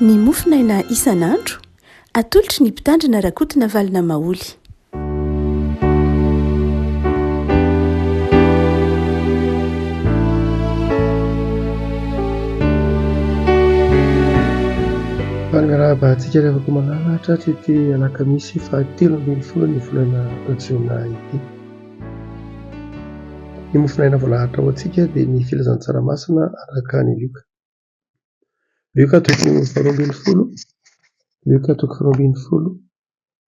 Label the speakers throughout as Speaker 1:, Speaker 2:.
Speaker 1: ny mofinaina isan'andro atolotry ny mpitandrina rakotina valina maoly.
Speaker 2: Fanarahabantsika rehefa malalatra ity alakamisy 7 ny volana Jiona ity. Ny mofinaina voalahatra ho antsika dia ny filazan-tsaramasina araka ny lioka. Lioka toko 12, lioka toko 12,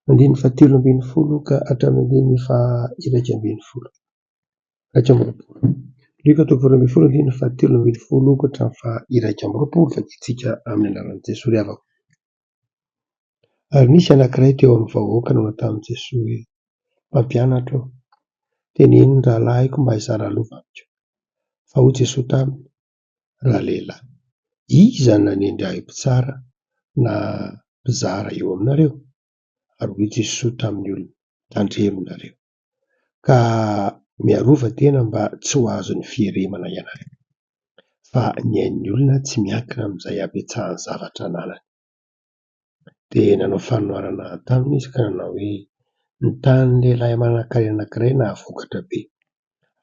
Speaker 2: andiny 17 ka hatramin'ny 21. Lioka toko 12, andiny 17 ka hatramin'ny 21 fakitsika amin'ny anaran'i Jesosy riavako. Ary nisy anankiray teo amin'ny vahoaka nanao tamin'i Jesosy hoe: mpampianatra aho, teneno ny rahalahiko mba hizara lova amiko. Fa hoy Jesosy taminy: rahalehilahy, iza no nanendry ahy mpitsara na mpizara eo aminareo? Ary hoy Jesosy tamin'ny olona: tandreminareo, ka miarova tena mba tsy ho azon'ny fieremana ianareo. Fa ny ain'ny olona tsy miankina amin'izay habetsahany zavatra ananany. Dia nanao fanoharana taminy izy ka nanao hoe: ny tanin'ny lehilahy manan-karena anankiray nahavokatra be,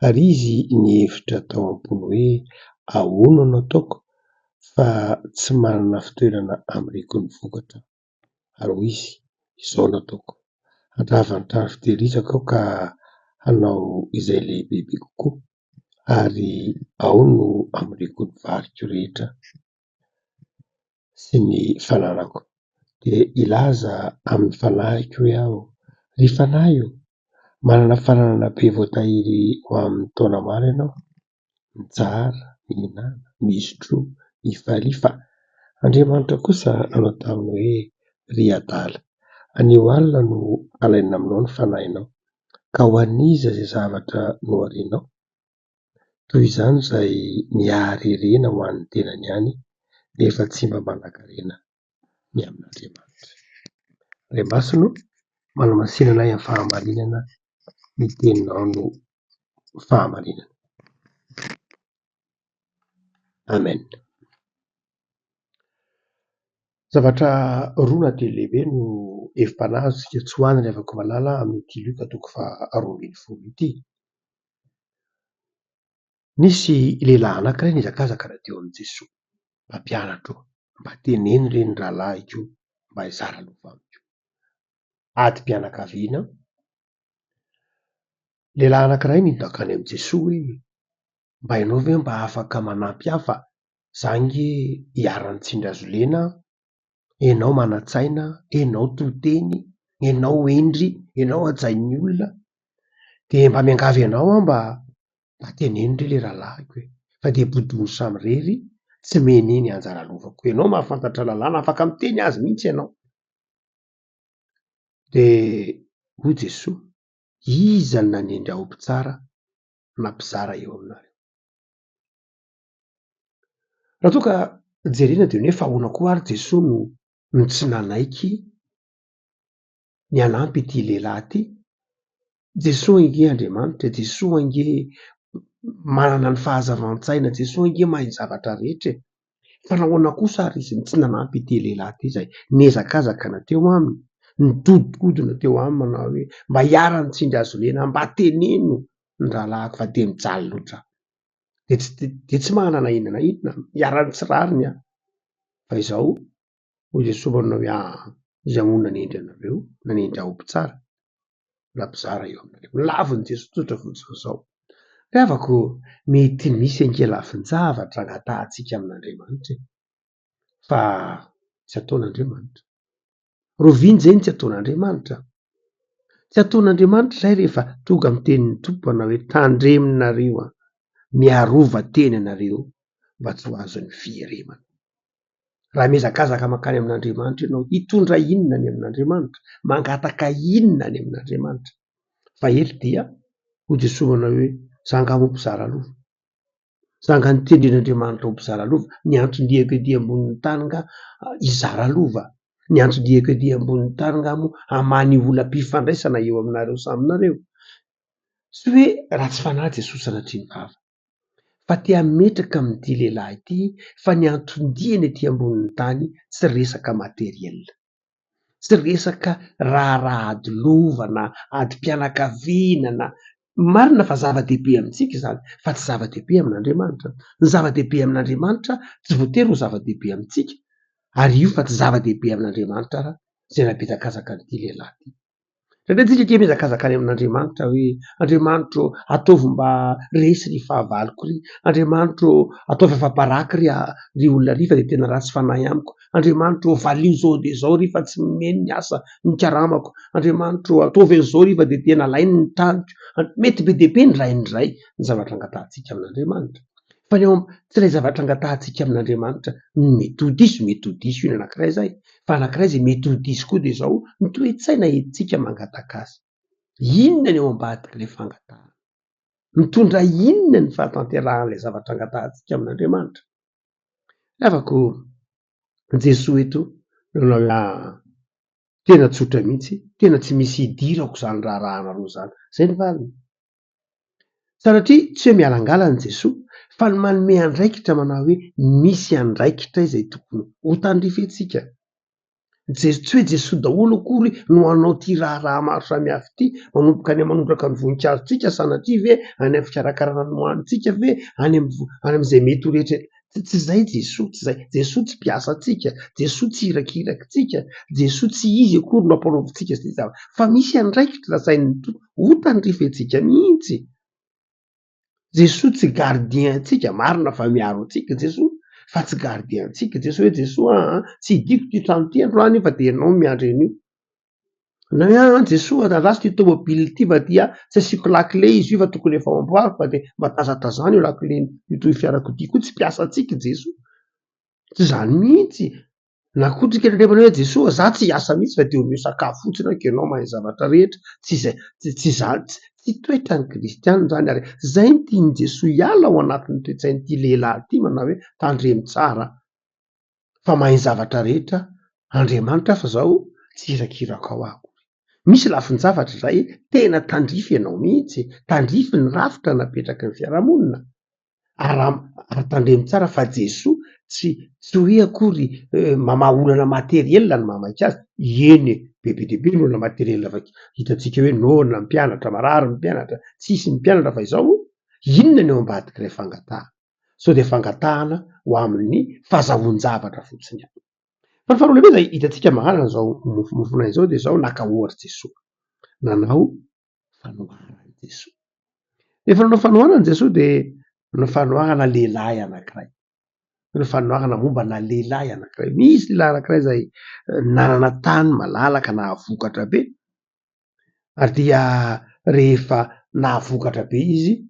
Speaker 2: ary izy nihevitra tao am-pony hoe: ahoana no ataoko fa tsy manana fitoerana hamiriko ny vokatra? Ary hoy izy: izao no ataoko, handravany trano fitehirizako aho ka hanao izay lehibebe kokoa, ary ao no hamiriko ny variko rehetra sy ny fananako. Dia ilaza amin'ny fanahiko hoe aho: ry fanahy io, manana fananana be voatahiry ho amin'ny taona maro ianao, mitsara, mihinana, misotro, mifalia. Fa Andriamanitra kosa nanao taminy hoe: ry adala, anio alina no alaina aminao ny fanahinao, ka ho aniza izay zavatra noharianao? Toy izany izay miharerena ho an'ny tenany ihany nefa tsy mba manan-karena ny amin'Andriamanitra. Ray Masino, manamasinana ahy amin'ny fahamarinana, ny teninao no fahamarinana. Amen. Zavatra roa na telo lehibe no evi-panahy isika tsy hoanina rehefa koa malala amin'ity lioka toko 12 ity. Nisy lehilahy anankiray nizakazaka raha teo amin'i Jesosy: mpampianatra io, mba teneno re ny rahalahiko io mba hizara lova amiko. Adi-pianakaviana aho, lehilahy anankiray nidaka any amin'i Jesosy hoe: mba hainao ve mba afaka manampy ahy fa za nge hiara nitsindry azo lena, ianao manan-tsaina, ianao tohiteny, ianao hendry, ianao hajain'ny olona, dia mba miangavy anao aho mba teneno re le rahalahiko e, fa dia bodiny samy rery tsy meneny anjara lovako. Ianao mahafantatra lalàna, afaka miteny azy mihitsy ianao. Dia hoy Jesosy: iza no nanendry ahy ho mpitsara na mpizara eo aminareo? Raha toa ka jerena dia hoe: fa ahoana koa ary Jesosy no tsy nanaiky ny hanampy ity lehilahy ity? Jesosy ange Andriamanitra, Jesosy ange manana ny fahazavan-tsaina, Jesosy ange mahay ny zavatra rehetra e. Fa nahoana kosa ary izy tsy nanampy ity lehilahy ity izay niezakazaka teo aminy, nitodikodina teo aminy manao hoe: mba hiara nitsindry azo lena, mba teneno ny rahalahiko, fa dia mijaly loatra dia tsy manana inona na inona, hiara nitsirariny aho. Fa izao hoy Jesosy manao hoe: iza moa nanendry anareo? Nanendry ahy ho mpitsara na mpizara eo aminareo? Laviny Jesosy tsotra fotsiny izao. Ry havako, mety misy ange lafin-javatra hangatahantsika amin'Andriamanitra e, fa tsy ataon'Andriamanitra. Roviana izay tsy ataon'Andriamanitra. Tsy ataon'Andriamanitra izay rehefa tonga amin'ny tenin'ny Tompony hoe: tandreminareo, miarova teny ianareo mba tsy ho azon'ny fieremana. Raha miezakazaka mankany amin'Andriamanitra ianao, hitondra inona ny amin'Andriamanitra? Mangataka inona ny amin'Andriamanitra? Fa ely dia hoy Jesosy manao hoe: za angamba ho mpizara lova, za anga nitendren'Andriamanitra ho mpizara lova, ny antso-diako ety ambonin'ny tany nga hizara lova, ny antso-diako ety ambonin'ny tany nga moa hamany olam-pifandraisana eo aminareo saminareo. Tsy hoe raha tsy fanahy Jesosy sanatria ny vava, fa te hametraka amin'ity lehilahy ity fa ny antondiany ety ambonin'ny tany tsy resaka materiel, tsy resaka raha ady lova na ady mpianakaviana na marina fa zava-dehibe amintsika izany fa tsy zava-dehibe amin'Andriamanitra. Ny zava-dehibe amin'Andriamanitra tsy voatery ho zava-dehibe amintsika, ary io fa tsy zava-dehibe amin'Andriamanitra raha zay napetakazaka an'ity lehilahy ity. Satria tsika ke mihazakazaka any amin'Andriamanitra hoe Andriamanitro ataovy mba resy ry fahavaloko ry, Andriamanitro ataovy afa-paraka ry olona ry fa de tena ratsy fanahy amiko, Andriamanitro valio zao de zao ry fa tsy mimeno ny asa ny karamako, Andriamanitro ataovy an'izao ry fa de tena lainy ny taniko. Mety be dehibe ny ray ny zavatra angatahantsika amin'Andriamanitra, fa ny ao tsy ilay zavatra angatahantsika amin'Andriamanitra ny mety ho diso iny anankiray zay, fa anankiray zay mety ho diso koa de zao ny toe-tsaina entintsika mangataka azy. Inona ny ao ambadik'ilay fangatahana? Mitondra inona ny fahatanteran'ilay zavatra angatahantsika amin'Andriamanitra? Afako Jesoa eto tena tsotra mihitsy, tena tsy misy idirako zany raharahana roa zany, zay ny valiny. Sanatria tsy hoe mialangalany Jesoa fa ny manome andraikitra manao hoe misy andraikitra izay tokony ho tandrifetsika. Tsy hoe Jesoa daholo akory no hanao ty raharaha maro samihafa ity, manomboka any manondraka ny voninkazotsika sanatria ve any amin'ny fikarakarana ny mohanitsika ve any amin'izay mety ho rehetra. Tsy zay Jesoa, tsy zay. Jesoa tsy mpiasa atsika, Jesoa tsy irakirakintsika, Jesoa tsy izy akory no ampanaovitsika sy zavatra, fa misy andraikitra sain'ny tompo ho tandrifetsika mihitsy. Jesoa tsy gardien antsika, marina fa miaro antsika Jesoa, fa tsy gardien antsika Jesoa hoe Jesoa tsy hidiko ty trano ty androany fa de ianao miandry an'io. Na hoe Jesoa rasy ty tomobily ty fa dia tsy asiako lakile izy io fa tokony efa ao amboariko fa de mba tazatazana io lakile io fiarakodia koa, tsy mpiasa antsika Jesoa. Tsy zany mihitsy. Na koa trika rehefa hoe Jesoa za tsy hiasa mihitsy fa de omeo sakafo fotsiny aho ianao mahay zavatra rehetra, tsy zay, tsy zany, tsy toetra ny kristianina zany, ary zay ny tiany Jesoa hiala ao anatin'ny toe-tsain'ity lehilahy ity manao hoe tandremo tsara fa mahay zavatra rehetra Andriamanitra fa zao tsy irakirako ao akory. Misy lafin-javatra zay tena tandrify ianao mihitsy, tandrify ny rafitra napetraky ny fiarahamonina ary tandremo tsara fa Jesoa tsy hoe akory mamaha olana materiel ny mamaky azy. Eny bebe dehibe ny olana materiel hitantsika hoe nona mpianatra, marary mpianatra, tsisy mpianatra fa izao inona ny ao ambadik'ilay fangatahana? Sao de fangatahana ho amin'ny fahazahoan-javatra fotsiny ihany. Fa ny faharoa lehibe zay hitantsika mahalana zao mofomofonay zao de zao naka ohatra Jesoa nanao fanoharana Jesoa. Rehefa nanao fanoharana Jesoa de nanao fanoharana lehilahy anankiray, nanao fanoharana mombana lehilahy anankiray. Misy lehilahy anankiray zay nanana tany malalaka, nahavokatra be, ary dia rehefa nahavokatra be izy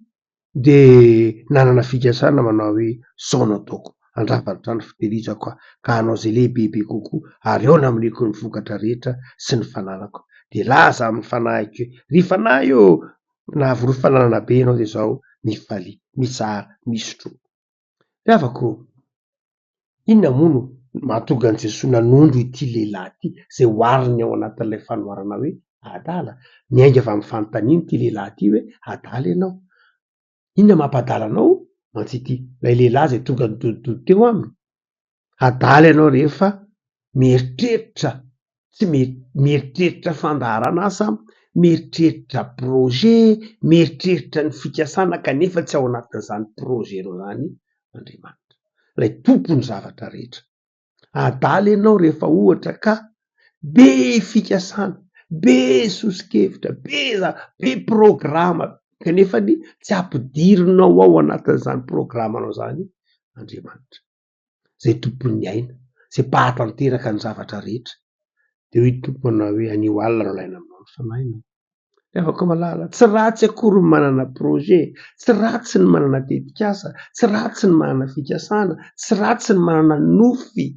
Speaker 2: de nanana fikasana manao hoe sao no ataoko, andravatra trano fitehirizako ka hanao zay lehibebe kokoa ary ao namoneko ny vokatra rehetra sy ny fananako. De laza amin'ny fanahiko hoe ry fanahy io nahavory fananana be ianao de zao mifalia, mitsara, misotro. Havako inona moa no mahatonga an' Jesoa nanondro ity lehilahy ity zay hoariny ao anatin'ilay fanoharana hoe adala, niainga avy amin'ny fanontaniana ity lehilahy ity hoe adala ianao, inona mampadala anao mantsity lay lehilahy zay tonga nitoditody teo aminy? Adala ianao rehefa mieritreritra, tsy mieritreritra fandaharana asa, mieritreritra projet, mieritreritra ny fikasana kanefa tsy ao anatin'izany projet-nao zany Andriamanitra, lay tompony zavatra rehetra. Adala ianao rehefa ohatra ka be fikasana, be sosokevitra, be programa kanefany tsy ampidirinao ao anatin'izany programanao zany Andriamanitra, zay tompon'ny aina, zay mpahatanteraka ny zavatra rehetra. De hoy tompo manao hoe anio alina no laina aminao ny fanahinao. Afaka malala, tsy ratsy akory ny manana projet, tsy ratsy ny manana tetikasa, tsy ratsy ny manana fikasana, tsy ratsy ny manana nofy,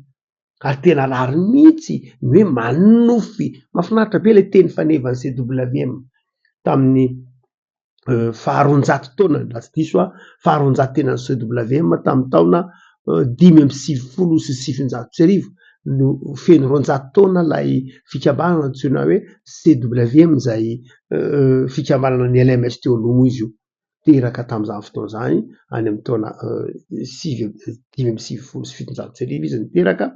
Speaker 2: ary tena rary mihitsy ny hoe manofy. Mahafinaritra be ilay teny fanevan'ny CWM tamin'ny faharoanjato taona raha tsy diso faharoanjato tenan'ny CWM tamin'ny taona 580 sy 700 no feno roanjato taona lay fikambanana antsoina hoe CWM zay fikambanana ny LMS teo aloha izy io. teraka tamin'izany fotoana zany any amin'ny taona 5,7 izy niteraka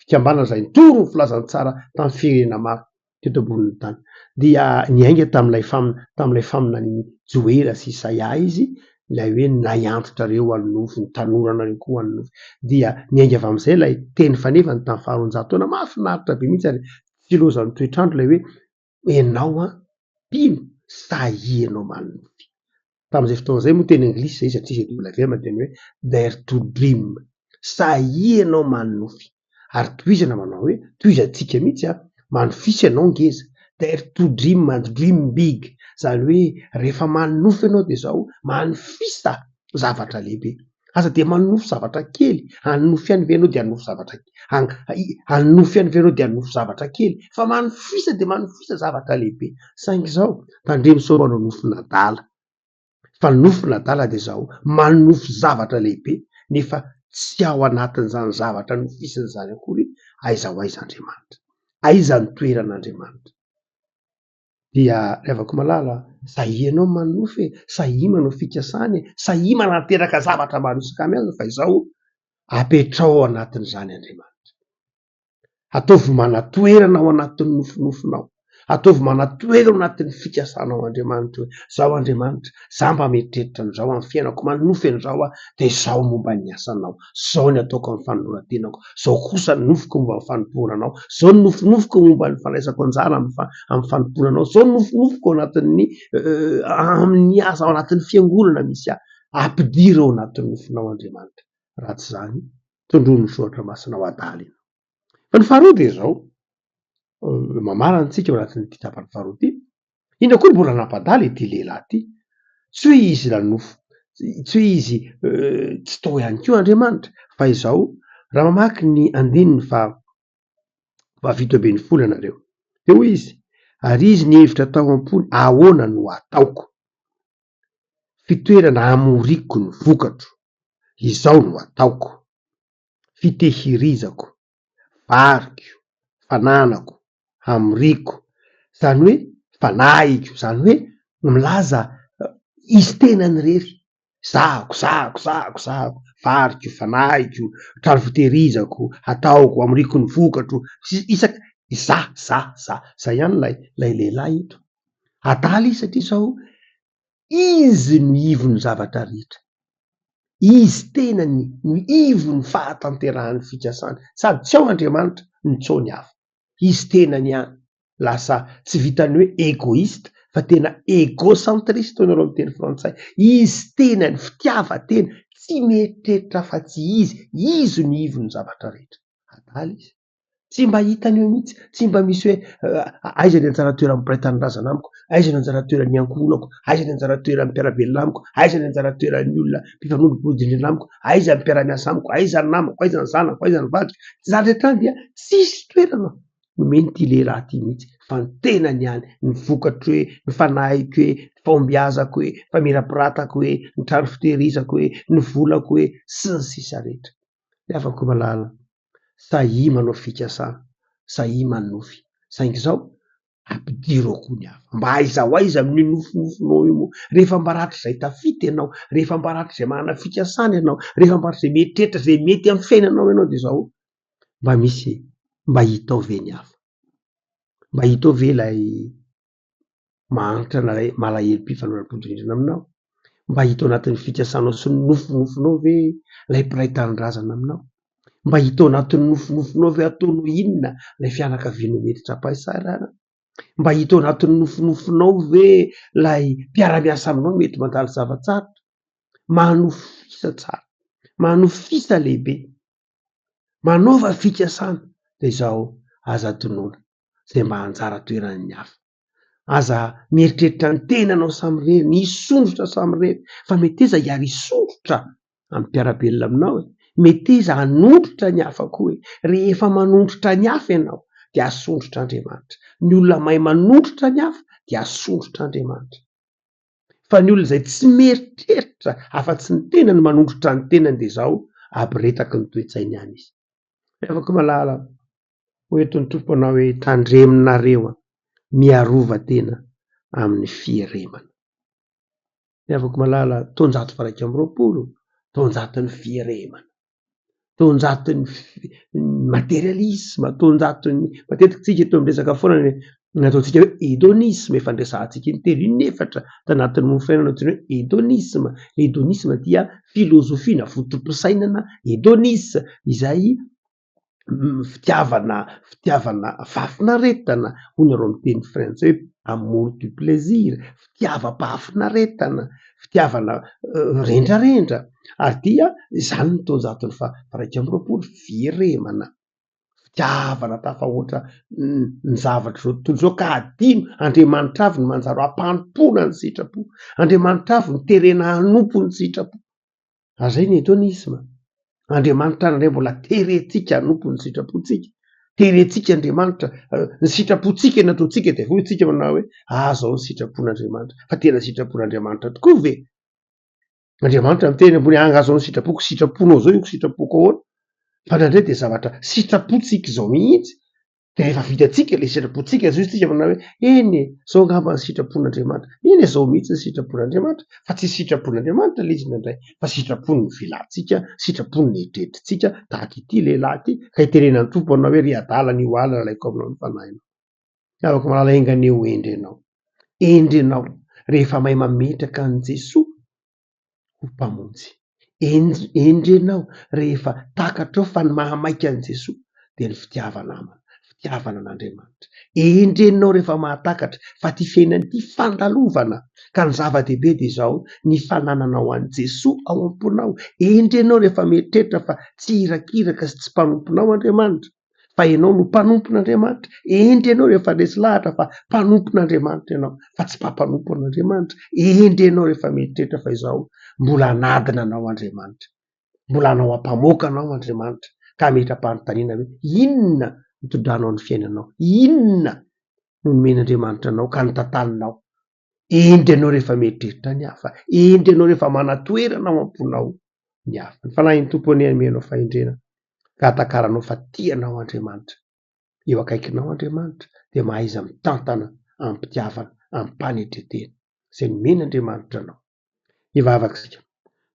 Speaker 2: fikambanana zay nitoro ny filazany tsara tamin'ny firenena maro teto ambonin'ny tany dia niainga tam'ilay faminany Joela sy Isaia izy lay hoe naiantotrareo anofo ny tanoranareo koa anofo dia niainga avy am'izay lay teny fanevany tamin'ny faharoanjato taona mahafinaritra be mihitsy ary tsy lozan'ny toetrandro lay hoe ianao a mpino sahianao manofy tam'izay fotoana zay moa teny anglisy zay izy atrisy WM teny hoe dare to dream sahianao manofy ary toizana manao hoe toizantsika mihitsy a manofisy ianao ngeza dare to dream and dream big zany hoe rehefa manofy ianao de zao manofisa zavatra lehibe aza de manofy zavatra kely anofy any ve ianao de anofy zavatra anofy any ve ianao de anofy zavatra kely fa manofisa de manofisa zavatra lehibe saingy zao tandremo manao nofy nadala fa nofy nadala de zao manofy zavatra lehibe nefa tsy ao anatin'izany zavatra nofisiny zany akory aiza ho aiz'Andriamanitra aiza ny toeran'Andriamanitra dia rehavako malala sahia ianao manofy sahia manao fikasany sahia manateraka zavatra maro isan-karazany fa izao apetrao ao anatin'izany Andriamanitra ataovy manatoerana ao anatin'ny nofinofinao ataovy manatoerana ao anatin'ny fikasanao Andriamanitra hoe zao Andriamanitra za mba mieritreritra an'izao amin'ny fiainako manofy an'izao a de zao momba ny asanao zao ny ataoko amin'ny fanorantenako zao kosa ny nofiko momba ny fanomporanao zao ny nofinofiko momba ny fanaisako anjara amin'ny fanomporanao zao ny nofinofiko anatin'ny amin'ny asa ao anatin'ny fiangonana misy ampidira ao anatin'ny nofinao Andriamanitra raha tsy zany tondrono soatra masinao adaly fa ny faharoa de zao mamarana antsika ao anatin'ity tapany faharoa ity ina koa mbola nampadaly ity lehilahy ty tsy hoe izy lanofo tsy hoe izy tsy tao ihany koa Andriamanitra fa izao raha mamaky ny andininy fahafito ambin'ny folo ianareo de hoy izy ary izy ny hevitra tao am-pony ahoana no ataoko fitoerana amoriko ny vokatro izao no ataoko fitehirizako variko fananako amoriko zany hoe fanahiko zany hoe milaza izy tenany rery zahako variko fanahiko trano fitehirizako ataoko amoriko ny vokatro isaky zay ihany lay lehilahy eto adaly izy satria zao izy no ivony zavatra rehetra izy tenany no ivony fahatanterahany fikasany sady tsy ao Andriamanitra nitsony hafa izy tenany ihany lasa tsy vitany hoe egoista fa tena egocentriste hoy nareo amin'ny teny frantsay izy tenany fitiavatena tsy mieritreritra fa tsy izy no ivony zavatra rehetra adaly izy tsy mba hitany eo mihitsy tsy mba misy hoe aiza ny anjara toeran'ny mpiray tanindrazana amiko aiza ny anjara toeran'ny ankonako aiza ny anjara toeran'ny mpiarabelona amiko aiza ny anjara toeran'ny olona mpifanondrom-borodindrina amiko aiza ny mpiara-miasa amiko aiza ny namako aiza ny zanako aiza ny vadiko zany rehetrany dia tsisy toerana nomeny ty lehilahy ty mihitsy fa ny tenany ihany ny vokatro hoe ny fanahiko hoe ny fahombiazako hoe famirapiratako hoe ny trano fitehirizako hoe ny volako hoe sy ny sisa rehetra le afaka malala sahia manao fikasana sahia manofy saingy zao ampidiro ao koa ny hafa mba aiza ho aiza amin'ny nofinofinao io moa rehefa mbaratry zay tafita ianao rehefa mbaratry zay manana fikasana ianao rehefa mbaratry zay mieritreritra zay mety amin'ny fiainanao ianao de zao mba hitao ve ny hafa mba hitao ve lay mahantra nalay malahelo-pifanonam-podindrina aminao mba hitao anatin'ny fikasanao sy ny nofinofinao ve lay mpiray tanindrazana aminao mba hitao anatin'ny nofinofinao ve ataonao inona lay fianakavianao mety trapahisarana mba hitao anatin'ny nofinofinao ve lay mpiara-miasa aminao mety mandalo zavatsarotra manofisa tsara manofisa lehibe manaova fikasana de zao aza tonoana zay mba anjara toeran'ny hafa aza mieritreritra ny tenanao samirery ny isondrotra samirery fa meteza hiary isondrotra amin'ny mpiarabelona aminao meteza hanondrotra ny hafa koa rehefa manondrotra ny hafa ianao de asondrotra Andriamanitra ny olona mahay manondrotra ny hafa de asondrotra Andriamanitra fa ny olona zay tsy mieritreritra afa-tsy ny tenany manondrotra ny tenany de zao ampiretaky ny toe-tsainy ihany izy afaka malala hoentin'ny tompo anao hoe tandreminareo miarova tena amin'ny fieremana ny avako malala taonjato varaika amby roapolo, taonjaton'ny fieremana, taonjaton'ny materialisme, taonjaton'ny matetika tsika eto amin'ny resaka foana nataontsika hoe hédonisme, efa andresantsika intelo inefatra tanatin'ny mofainana antsoina hoe hédonisme. Le hédonisme dia filozofia na fotom-pisainana hédonisme izay fitiavana fahafinaretana hoy nareo amin'ny teny frantsay hoe amour du plaisir, fitiavam-pahafinaretana, fitiavana rendrarendra. Ary dia izany ny taonjatony varaika amby roapolo, fieremana, fitiavana tafahoatra ny zavatra zao tontolo zao ka adino Andriamanitra avy ny manjaro ampanom-pona ny sitrapo, Andriamanitra avy ny terena hanompo ny sitrapo. Ary zay ny hédonisme. Andriamanitra indray mbola terentsika hanompo ny sitrapontsika, terentsika Andriamanitra ny sitrapontsika nataontsika dia voa tsika manao hoe zao ny sitrapon'Andriamanitra, fa tena sitrapon'Andriamanitra tokoa ve? Andriamanitra miteny ambony zao ny sitrapoko, sitraponao zao io sitrapoko ahoana? Fa ndraindray dia zavatra sitrapontsika zao mihitsy, dia rehefa vitatsika le sitrapontsika zao tsika manao hoe eny zao angamba ny sitrapon'Andriamanitra, eny zao mihitsy ny sitrapon'Andriamanitra, fa tsy sitrapon'Andriamanitra le izy nandray, fa sitrapon'ny vilantsika, sitrapon'ny eritreretintsika. Tahaka ity lehilahy ity ka iterenany tompo anao hoe ry adala ny oalina alaiko aminao ny fanahinao. Afaka malala enganeo endrenao rehefa mahay mametraka an' Jesoa ho mpamonjy, endrenao rehefa takatra ao fa ny mahamaika an' Jesoa dia ny fitiavana amana, fitiavana an'Andriamanitra. Endrenao rehefa mahatakatra fa ty fiainany ity fandalovana, ka ny zava-dehibe dia izao ny fanananao an' Jesoa ao am-ponao. Endrenao rehefa mieritreritra fa tsy hirakiraka sy tsy mpanomponao Andriamanitra, fa ianao no mpanompon'Andriamanitra. Endrenao rehefa resy lahatra fa mpanompon'Andriamanitra ianao, fa tsy mpampanonpon'Andriamanitra. Endrenao rehefa mieritreritra fa izao mbola anadina anao Andriamanitra, mbola anao ampamoaka anao Andriamanitra, ka metra-panontaniana hoe inona nitondranao ny fiainanao, inona no nomen'Andriamanitra anao ka notantaninao. Endrenao rehefa mieritreritra ny hafa, endrenao rehefa manatoerana ao am-ponao ny hafa. Ny fanahin'ny tompo any amenao fahendrena ka hatakaranao fa tianao Andriamanitra, eo akaikinao Andriamanitra dia mahay izy mitantana, ampitiavana, ampanetretena izay nomen'Andriamanitra anao. Ivavaka sika.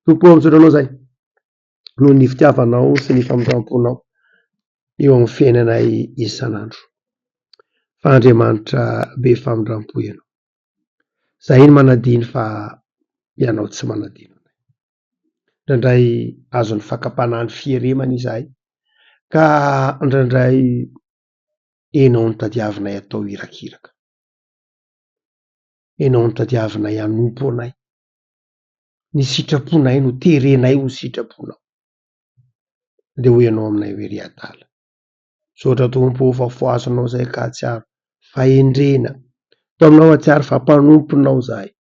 Speaker 2: Tompo amin'izao zay noho ny fitiavanao sy ny famindramponao eo amin'ny fiainanay isan'andro. Fa Andriamanitra be famindrampo ianao. Zahay ny manadiny fa ianao tsy manadino anay. Indraindray azon'ny fakapanahan'ny fieremana izahay, ka indraindray enao ny tadiavinay atao irakiraka, enao ny tadiavinay hanompo anay, ny sitraponay no terenay ho sitraponao, dia ho ianao aminay hoe ry adala. Sotra tompo fafoazonao zay ka atsiaro fa endrena, tao aminao atsiaro fa mpanomponao zahay,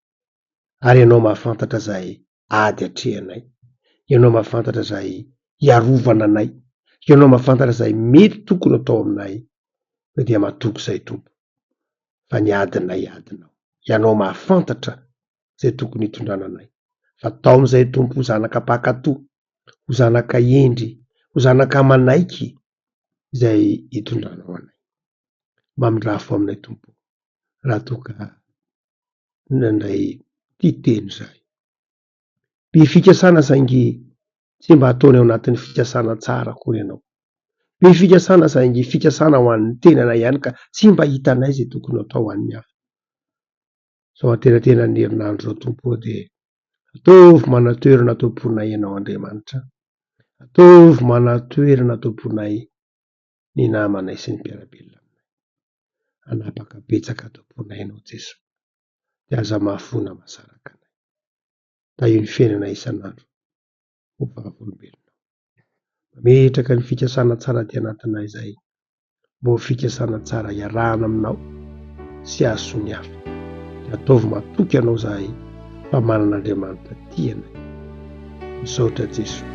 Speaker 2: ary ianao mahafantatra zahay ady atrehanay, ianao mahafantatra zahay hiarovana anay, ianao mahafantatra zahay mety tokony atao aminay, dia matoky zay tompo fa ny adinay adinao, ianao mahafantatra zay tokony hitondrananay. Fa tao amin'izay tompo ho zanaka mpakatoa, ho zanaka endry, ho zanaka manaiky izay hitondranao anay. Mamindrafo aminay tompo raha toka indraindray ty teny zahay. Be fikasana saingy tsy mba ataony ao anatin'ny fikasana tsara akory ianao. Be fikasana saingy fikasana ho an'ny tenanay ihany ka tsy mba hitanay zay tokony atao ho an'ny hafa. Zao ateratena ny herinandro zao tompo dia ataovy manatoerana tomponay ianao Andriamanitra, ataovy manatoerana tomponay ny namanay sy ny mpiarabelona aminay. Anapaka betsaka tomponay ianao Jesoa, dia aza mahafona mahasaraka anay. Da io ny fiainanay isan'andro ho vavolombelonao. Mametraka ny fikasana tsara ty anatinay izay, mbo fikasana tsara iarahana aminao sy aso ny hafa. Dia ataovy matoky ianao zahay fa manan'Andriamanitra tianay. Misaotra Jesoa.